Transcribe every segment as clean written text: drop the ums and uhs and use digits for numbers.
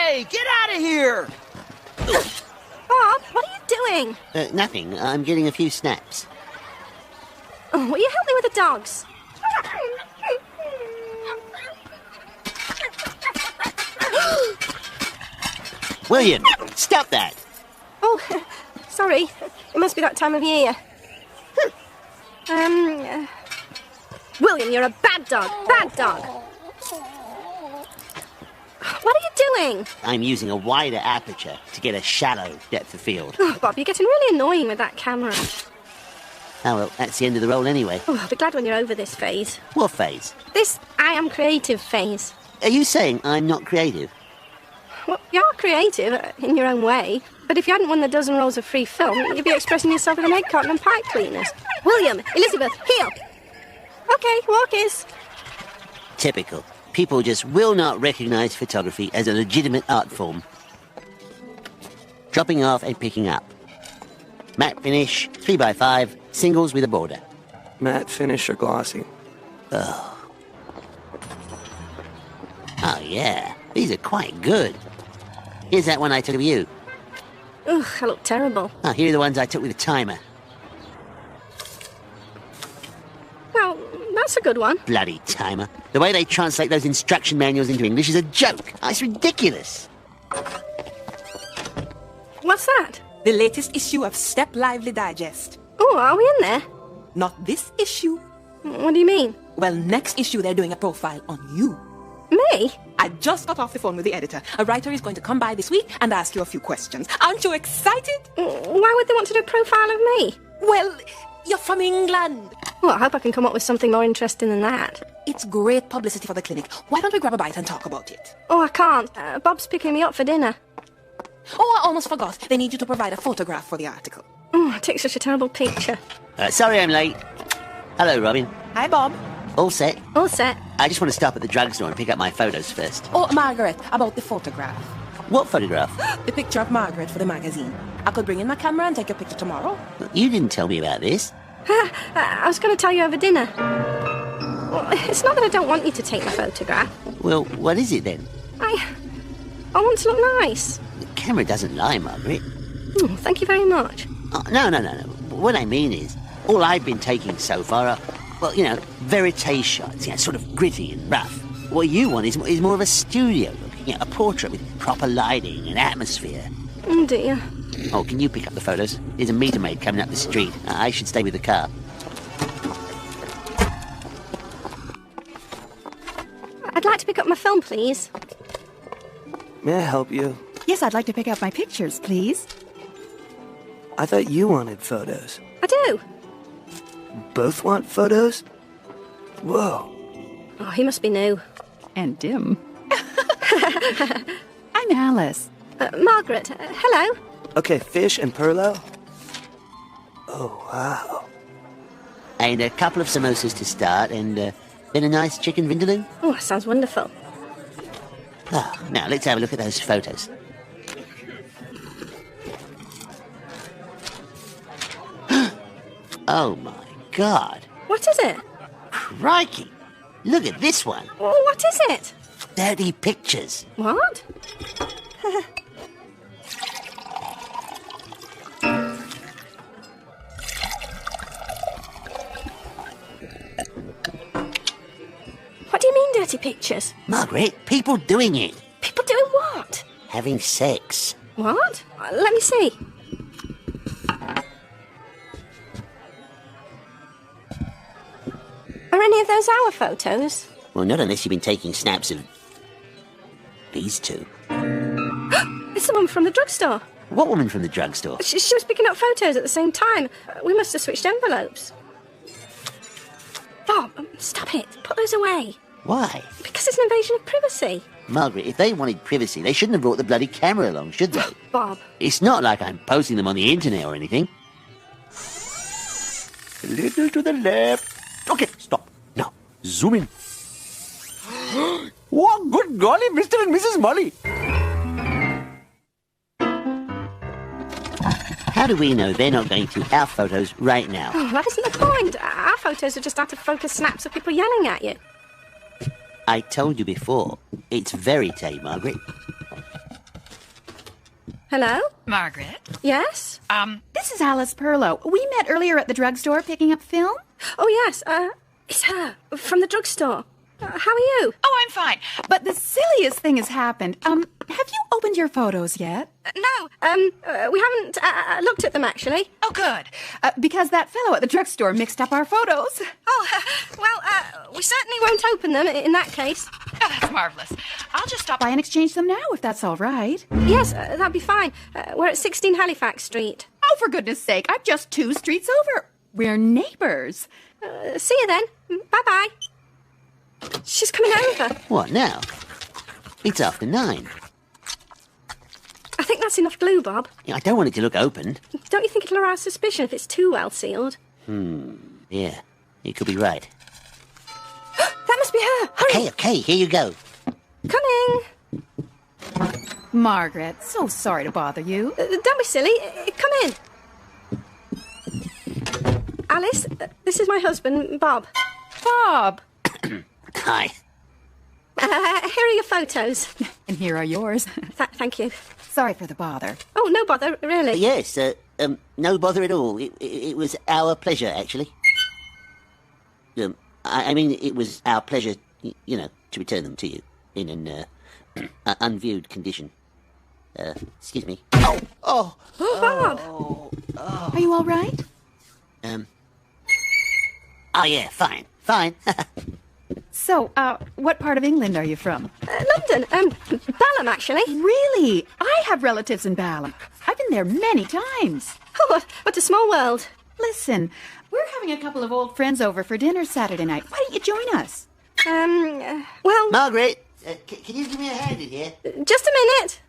Hey, get out of here! Bob, what are you doing? Nothing. I'm getting a few snaps. Oh, will you help me with the dogs? William, stop that! Oh, sorry. It must be that time of year. William, you're a bad dog. Bad dog. What are you doing? I'm using a wider aperture to get a shallow depth of field. Oh, Bob, you're getting really annoying with that camera. Oh, well, that's the end of the roll anyway. Oh, I'll be glad when you're over this phase. What phase? This I am creative phase. Are you saying I'm not creative? Well, you are creative in your own way. But if you hadn't won the dozen rolls of free film, you'd be expressing yourself with an egg carton and pipe cleaners. William, Elizabeth, heel. Okay, walkies. Typical. People just will not recognise photography as a legitimate art form. Dropping off and picking up. Matte finish, 3x5, singles with a border. Matte finish or glossy? Oh, yeah. These are quite good. Here's that one I took of you. Ugh, I look terrible. Oh, here are the ones I took with a timer. Well, that's a good one. Bloody timer. The way they translate those instruction manuals into English is a joke. Oh, it's ridiculous. What's that? The latest issue of Step Lively Digest. Oh, are we in there? Not this issue. What do you mean? Well, next issue they're doing a profile on you. Me? I just got off the phone with the editor. A writer is going to come by this week and ask you a few questions. Aren't you excited? Why would they want to do a profile of me? Well, you're from England. Well, I hope I can come up with something more interesting than that. It's great publicity for the clinic. Why don't we grab a bite and talk about it? Oh, I can't. Bob's picking me up for dinner. Oh, I almost forgot. They need you to provide a photograph for the article. Oh, I took such a terrible picture. Sorry I'm late. Hello, Robin. Hi, Bob. All set? All set. I just want to stop at the drugstore and pick up my photos first. Oh, Margaret, about the photograph. What photograph? The picture of Margaret for the magazine. I could bring in my camera and take your picture tomorrow. You didn't tell me about this. I was going to tell you over dinner. Well, it's not that I don't want you to take my photograph. Well, what is it then? I want to look nice. The camera doesn't lie, Margaret. Oh, thank you very much. Oh, no. What I mean is, all I've been taking so far are, well, verite shots, sort of gritty and rough. What you want is more of a studio look, a portrait with proper lighting and atmosphere. Oh, dear. Oh, can you pick up the photos? There's a meter maid coming up the street. I should stay with the car. I'd like to pick up my film, please. May I help you? Yes, I'd like to pick up my pictures, please. I thought you wanted photos. I do. Both want photos? Whoa. Oh, he must be new. And dim. I'm Alice. Margaret, hello. Okay, fish and Perlo? Oh, wow. And a couple of samosas to start, and then a nice chicken vindaloo. Oh, that sounds wonderful. Oh, now, let's have a look at those photos. Oh, my God. What is it? Crikey. Look at this one. Oh, what is it? Dirty pictures. What? What do you mean, dirty pictures? Margaret, people doing it. People doing what? Having sex. What? Let me see. Are any of those our photos? Well, not unless you've been taking snaps of these two. It's the one from the drugstore. What woman from the drugstore? She was picking up photos at the same time. We must have switched envelopes. Bob, stop it. Put those away. Why? Because it's an invasion of privacy. Margaret, if they wanted privacy, they shouldn't have brought the bloody camera along, should they? Bob. It's not like I'm posting them on the internet or anything. A little to the left. Okay, stop. Now, zoom in. Oh, good golly, Mr. and Mrs. Molly. How do we know they're not going to our photos right now? Oh, that isn't the point. Our photos are just out of focus snaps of people yelling at you. I told you before, it's verite, Margaret. Hello? Margaret? Yes? This is Alice Perlow. We met earlier at the drugstore picking up film. Oh, yes. It's her. From the drugstore. How are you? Oh, I'm fine. But the silliest thing has happened. Have you opened your photos yet? No. We haven't looked at them, actually. Oh, good. Because that fellow at the drugstore mixed up our photos. Oh, well, we certainly won't open them in that case. Oh, that's marvelous. I'll just stop by and exchange them now, if that's all right. Yes, that'd be fine. We're at 16 Halifax Street. Oh, for goodness sake, I'm just 2 streets over. We're neighbors. See you then. Bye-bye. She's coming over. What now? It's after 9. I think that's enough glue, Bob. I don't want it to look opened. Don't you think it'll arouse suspicion if it's too well sealed? Yeah, you could be right. That must be her. Hurry. Okay, here you go. Coming. Margaret, so sorry to bother you. Don't be silly. Come in. Alice, this is my husband, Bob. Bob. Hi. Here are your photos. And here are yours. Thank you. Sorry for the bother. Oh, no bother, really. Yes, no bother at all. It was our pleasure, actually. I mean, it was our pleasure, to return them to you in an unviewed condition. Excuse me. Oh, Bob. Are you all right? Oh, yeah, fine. So, what part of England are you from? London. Balham, actually. Really? I have relatives in Balham. I've been there many times. Oh, what a small world. Listen, we're having a couple of old friends over for dinner Saturday night. Why don't you join us? Well... Margaret, can you give me a hand in here? Just a minute.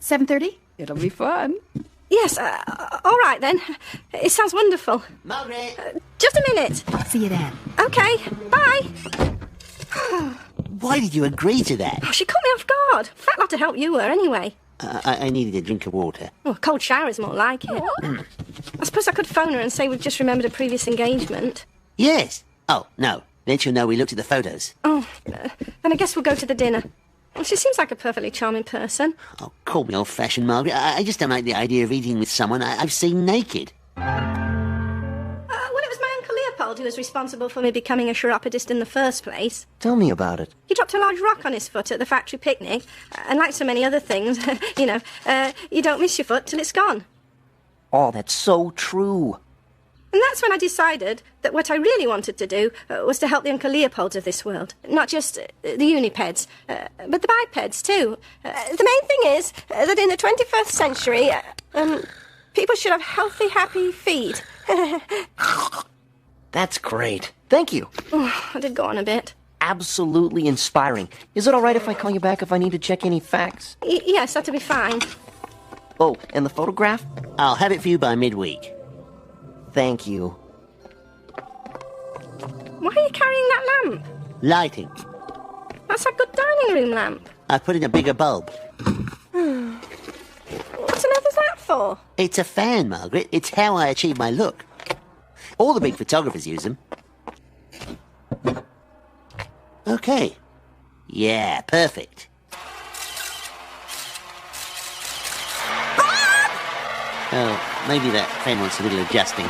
7:30? It'll be fun. Yes, all right then. It sounds wonderful. Margaret! Just a minute. See you then. Okay, bye. Why did you agree to that? Oh, she caught me off guard. Fat lot to help you were, anyway. I needed a drink of water. Oh, a cold shower is more like it. I suppose I could phone her and say we've just remembered a previous engagement. Yes. Oh, no. Then she'll know we looked at the photos. Oh, then I guess we'll go to the dinner. Well, she seems like a perfectly charming person. Oh, call me old-fashioned, Margaret. I just don't like the idea of eating with someone I've seen naked. Well, it was my Uncle Leopold who was responsible for me becoming a chiropodist in the first place. Tell me about it. He dropped a large rock on his foot at the factory picnic, and like so many other things, you don't miss your foot till it's gone. Oh, that's so true. And that's when I decided that what I really wanted to do was to help the Uncle Leopolds of this world. Not just the unipeds, but the bipeds too. The main thing is that in the 21st century, people should have healthy, happy feet. That's great. Thank you. Oh, I did go on a bit. Absolutely inspiring. Is it all right if I call you back if I need to check any facts? Yes, that'll be fine. Oh, and the photograph? I'll have it for you by midweek. Thank you. Why are you carrying that lamp? Lighting. That's a good dining room lamp. I put in a bigger bulb. What on earth is that for? It's a fan, Margaret. It's how I achieve my look. All the big photographers use them. Okay. Yeah, perfect. Oh, maybe that fan wants a little adjusting.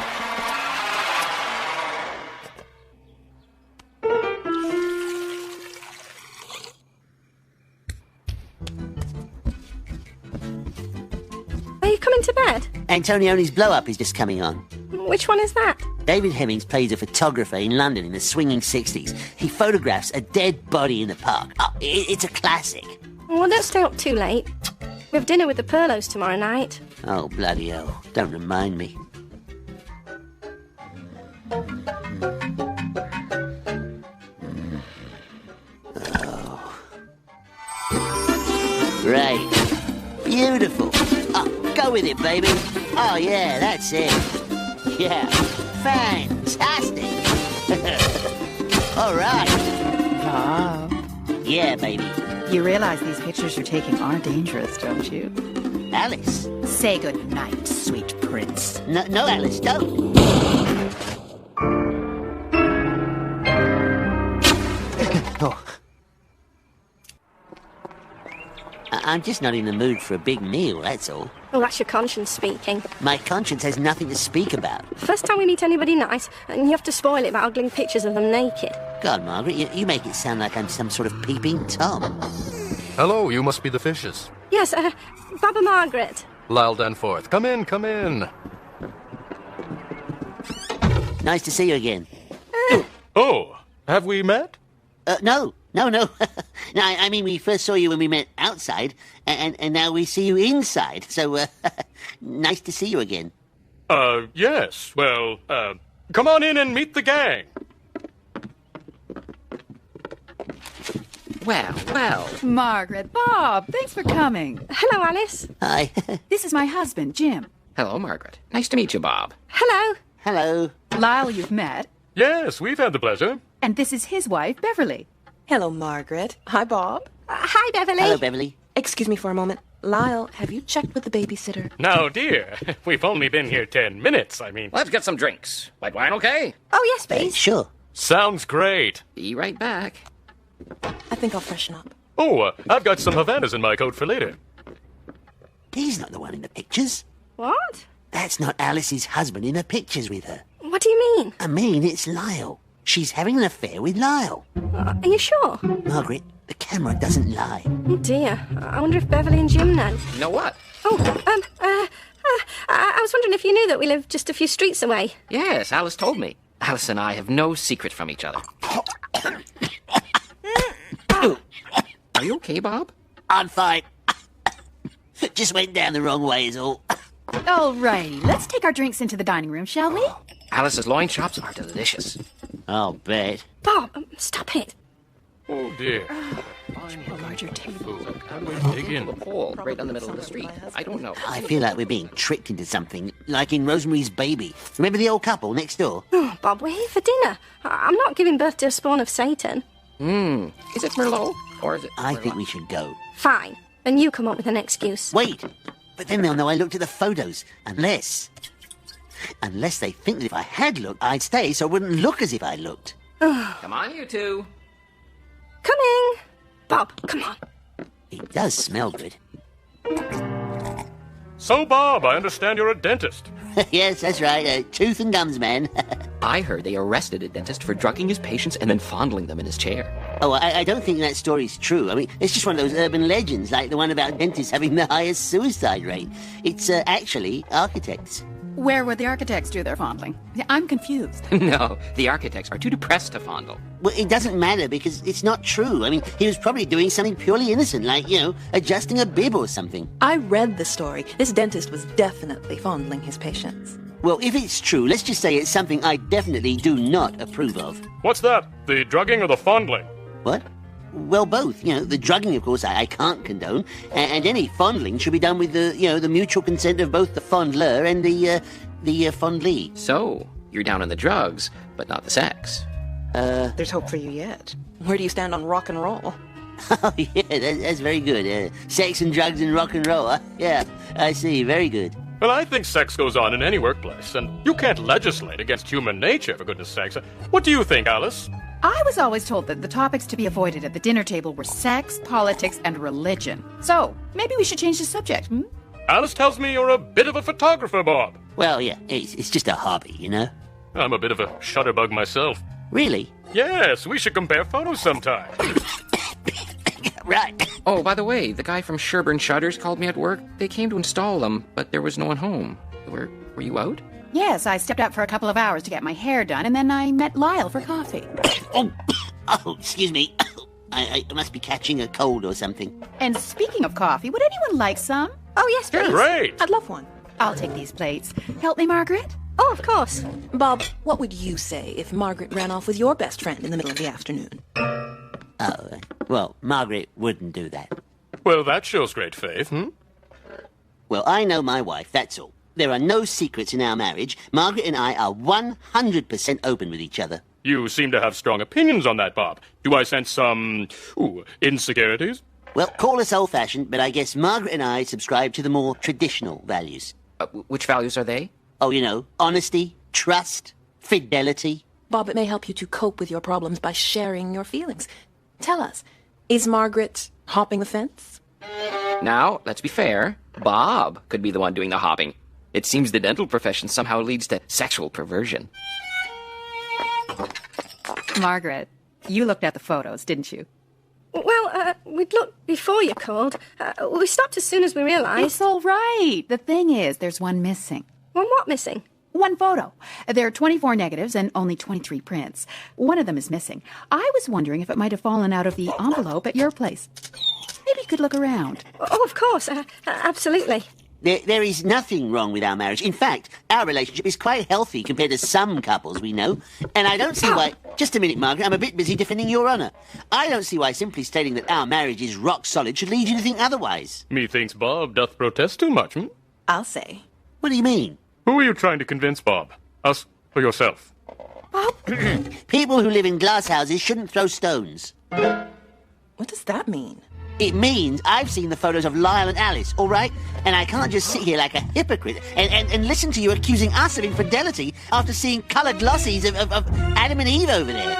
Are you coming to bed? Antonioni's blow-up is just coming on. Which one is that? David Hemmings plays a photographer in London in the swinging 60s. He photographs a dead body in the park. Oh, it's a classic. Well, don't stay up too late. We have dinner with the Perlows tomorrow night. Oh, bloody hell. Don't remind me. Oh. Right. Beautiful. Oh, go with it, baby. Oh, yeah, that's it. Yeah. Fantastic. All right. Bob, Yeah, baby. you realize these pictures you're taking are dangerous, don't you? Alice. Say good night, sweet prince. No, Alice, don't. Oh. I'm just not in the mood for a big meal, that's all. Oh, that's your conscience speaking. My conscience has nothing to speak about. First time we meet anybody nice, and you have to spoil it by ogling pictures of them naked. God, Margaret, you make it sound like I'm some sort of peeping Tom. Hello, you must be the fishes. Yes, Bob and Margaret. Lyle Danforth. Come in, come in. Nice to see you again. Oh, have we met? No. No, I mean, we first saw you when we met outside, and now we see you inside. So, nice to see you again. Yes. Well, come on in and meet the gang. Well. Margaret, Bob, thanks for coming. Hello, Alice. Hi. This is my husband, Jim. Hello, Margaret. Nice to meet you, Bob. Hello. Hello. Lyle, you've met. Yes, we've had the pleasure. And this is his wife, Beverly. Hello, Margaret. Hi, Bob. Hi, Beverly. Hello, Beverly. Excuse me for a moment. Lyle, have you checked with the babysitter? Now, dear, we've only been here 10 minutes. I mean, Let's get some drinks. White wine, okay? Oh, yes, please. Sure. sounds great. Be right back. I think I'll freshen up. Oh, I've got some Havanas in my coat for later. He's not the one in the pictures. What? That's not Alice's husband in the pictures with her. What do you mean? I mean, it's Lyle. She's having an affair with Lyle. Are you sure? Margaret, the camera doesn't lie. Oh, dear. I wonder if Beverly and Jim know. You know what? Oh, I was wondering if you knew that we live just a few streets away. Yes, Alice told me. Alice and I have no secret from each other. Are you okay, Bob? I'm fine. Just went down the wrong way is all. All righty, let's take our drinks into the dining room, shall we? Alice's loin chops are delicious. I'll bet. Bob, stop it. Oh, dear. A larger table. How do we dig in? A pole right down the middle of the street. I don't know. I feel like we're being tricked into something, like in Rosemary's Baby. Remember the old couple next door? Oh, Bob, we're here for dinner. I'm not giving birth to a spawn of Satan. Is it Merlot? Or is it I Merlot? think we should go. Fine. And you come up with an excuse. Wait! But then they'll know I looked at the photos. Unless they think that if I had looked, I'd stay so it wouldn't look as if I looked. Come on, you two. Coming. Bob, come on. It does smell good. So, Bob, I understand you're a dentist. Yes, that's right. Tooth and gums man. I heard they arrested a dentist for drugging his patients and then fondling them in his chair. Oh, I don't think that story's true. I mean, it's just one of those urban legends, like the one about dentists having the highest suicide rate. It's actually architects. Where would the architects do their fondling? I'm confused. No, the architects are too depressed to fondle. Well, it doesn't matter because it's not true. I mean, he was probably doing something purely innocent, like, adjusting a bib or something. I read the story. This dentist was definitely fondling his patients. Well, if it's true, let's just say it's something I definitely do not approve of. What's that? The drugging or the fondling? What? Well, both. The drugging, of course, I can't condone, and any fondling should be done with the mutual consent of both the fondler and the fondlee. So, you're down on the drugs, but not the sex. There's hope for you yet. Where do you stand on rock and roll? Oh, yeah, that's very good. Sex and drugs and rock and roll, huh? Yeah, I see. Very good. Well, I think sex goes on in any workplace, and you can't legislate against human nature, for goodness sakes. What do you think, Alice? I was always told that the topics to be avoided at the dinner table were sex, politics, and religion. So, maybe we should change the subject, hmm? Alice tells me you're a bit of a photographer, Bob. Well, yeah, it's just a hobby, I'm a bit of a shutterbug myself. Really? Yes, we should compare photos sometime. Right. Oh, by the way, the guy from Sherburne Shutters called me at work. They came to install them, but there was no one home. Were you out? Yes, I stepped out for a couple of hours to get my hair done, and then I met Lyle for coffee. Oh, excuse me. I must be catching a cold or something. And speaking of coffee, would anyone like some? Oh, yes, please. Great! I'd love one. I'll take these plates. Help me, Margaret? Oh, of course. Bob, what would you say if Margaret ran off with your best friend in the middle of the afternoon? Oh, well, Margaret wouldn't do that. Well, that shows great faith, Well, I know my wife, that's all. There are no secrets in our marriage. Margaret and I are 100% open with each other. You seem to have strong opinions on that, Bob. Do I sense some, insecurities? Well, call us old-fashioned, but I guess Margaret and I subscribe to the more traditional values. Which values are they? Oh, honesty, trust, fidelity. Bob, it may help you to cope with your problems by sharing your feelings. Tell us, is Margaret hopping the fence? Now, let's be fair. Bob could be the one doing the hopping. It seems the dental profession somehow leads to sexual perversion. Margaret, you looked at the photos, didn't you? Well, we'd looked before you called. We stopped as soon as we realised. It's all right. The thing is, there's one missing. One what missing? One photo. There are 24 negatives and only 23 prints. One of them is missing. I was wondering if it might have fallen out of the envelope at your place. Maybe you could look around. Oh, of course. Absolutely. There is nothing wrong with our marriage. In fact, our relationship is quite healthy compared to some couples we know. And I don't see why... Just a minute, Margaret. I'm a bit busy defending your honour. I don't see why simply stating that our marriage is rock solid should lead you to think otherwise. Methinks Bob doth protest too much, hmm? I'll say. What do you mean? Who are you trying to convince, Bob? Us or yourself? People who live in glass houses shouldn't throw stones. What does that mean? It means I've seen the photos of Lyle and Alice, all right? And I can't just sit here like a hypocrite and listen to you accusing us of infidelity after seeing coloured glossies of Adam and Eve over there.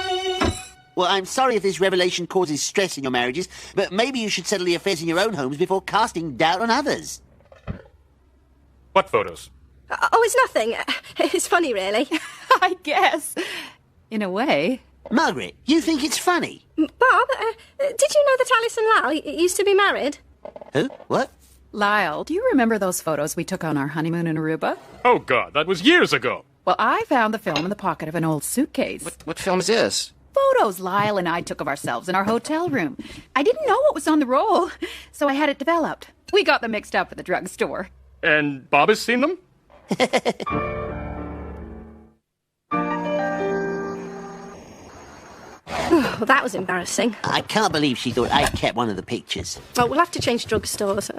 Well, I'm sorry if this revelation causes stress in your marriages, but maybe you should settle the affairs in your own homes before casting doubt on others. What photos? Oh, it's nothing. It's funny, really. I guess. In a way. Margaret, you think it's funny? Bob, did you know that Alice and Lyle used to be married? Who? What? Lyle, do you remember those photos we took on our honeymoon in Aruba? Oh, God, that was years ago. Well, I found the film in the pocket of an old suitcase. What film is this? Photos Lyle and I took of ourselves in our hotel room. I didn't know what was on the roll, so I had it developed. We got them mixed up at the drugstore. And Bob has seen them? Oh, that was embarrassing. I can't believe she thought I'd kept one of the pictures. Well, we'll have to change drugstores.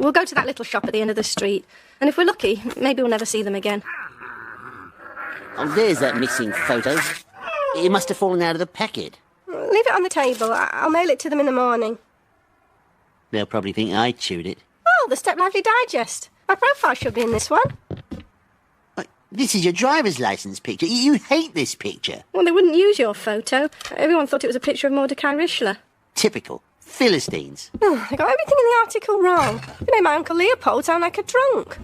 We'll go to that little shop at the end of the street. And if we're lucky, maybe we'll never see them again. Oh, there's that missing photo. It must have fallen out of the packet. Leave it on the table. I'll mail it to them in the morning. They'll probably think I chewed it. Oh, the Step Lively Digest. My profile should be in this one. This is your driver's license picture. You hate this picture. Well, they wouldn't use your photo. Everyone thought it was a picture of Mordecai Richler. Typical. Philistines. Oh, they got everything in the article wrong. They made my Uncle Leopold sound like a drunk.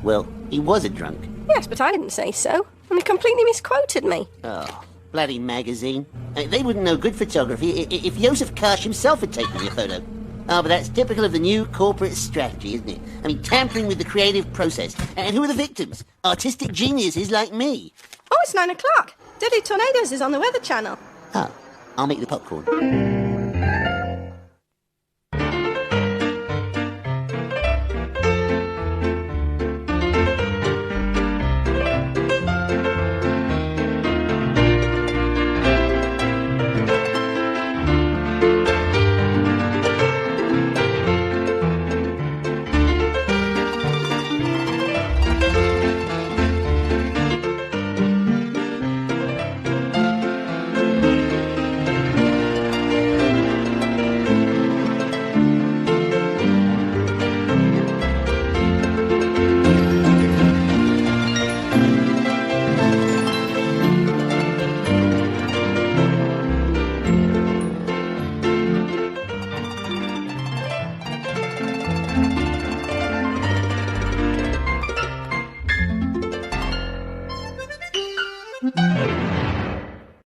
Well, he was a drunk. Yes, but I didn't say so. And they completely misquoted me. Oh, bloody magazine. They wouldn't know good photography if Joseph Karsh himself had taken your photo. Oh, but that's typical of the new corporate strategy, isn't it? I mean, tampering with the creative process. And who are the victims? Artistic geniuses like me. Oh, it's 9 o'clock. Deadly Tornadoes is on the Weather Channel. Oh, I'll make the popcorn.